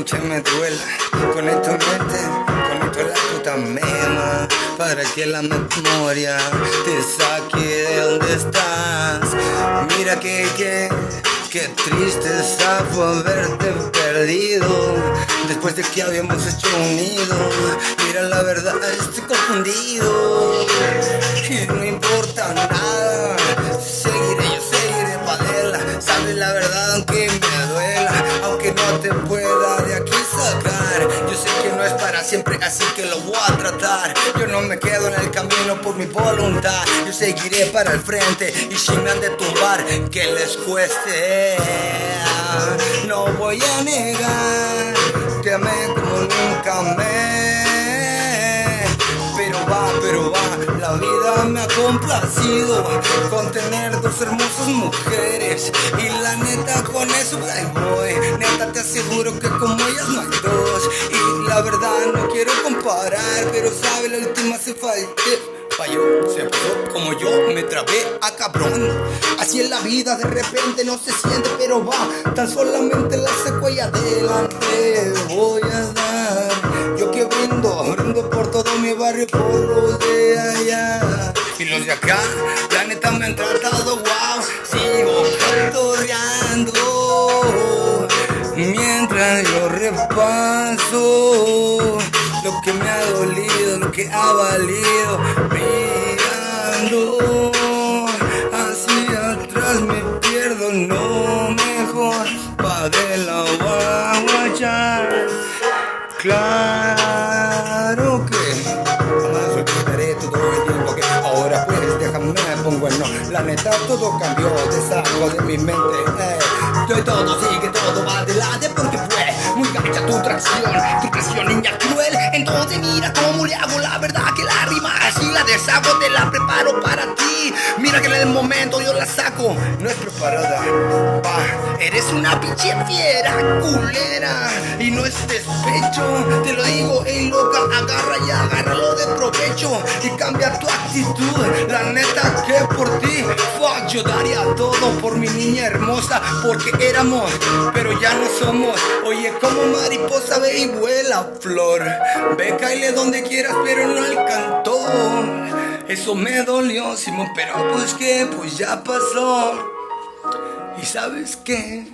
que me duela. Conecto mente, conecto la puta mema, para que la memoria te saque de donde estás. Mira que tristeza fue haberte perdido, después de que habíamos hecho un nido. Mira, la verdad, estoy confundido y no importa nada. Yo seguiré pa' adelante. Sabes la verdad aunque me duela, aunque no te pueda de aquí sacar. Yo sé que no es para siempre, así que lo voy a tratar. Yo no me quedo en el camino por mi voluntad. Yo seguiré para el frente y si me han de tumbar, que les cueste. No voy a negar que amé como nunca amé. Pero va, la vida me ha complacido con tener dos hermosas mujeres. Y la neta con eso ahí voy. Neta te aseguro que como ellas no hay dos. Y la verdad no quiero comparar, pero sabe la última se falló, se pasó como yo, me trabé a cabrón. Así es la vida, de repente no se siente, pero va, tan solamente la seco y adelante voy a dar. Yo que brindo por todo mi barrio, por los de allá. Y los de acá, la neta me han tratado wow. Sigo cantorreando mientras yo repaso lo que me ha dolido, lo que ha valido. Mirando hacia atrás me pierdo, no mejor pa' de la guaguachar. Claro que jamás olvidaré todo el tiempo que ahora pues déjame pongo el no. La neta todo cambió, te saco de mi mente. De todo sigue, todo va adelante porque fue muy gacha tu traición niña cruel. Entonces mira cómo le hago, la verdad que la rima así la deshago, te la preparo para ti. Mira que en el momento yo la saco, no es preparada, va. Eres una pinche fiera, culera, y no es despecho. Te lo digo, ey loca, agarra y agárralo de provecho y cambia tu actitud. La neta que por ti, fuck, yo daría todo por mi niña hermosa, porque éramos, pero ya no somos. Oye, como mariposa ve y vuela, flor. Ve, caile donde quieras, pero no alcanzó. Eso me dolió, Simón, pero pues que, pues ya pasó. ¿Y sabes qué?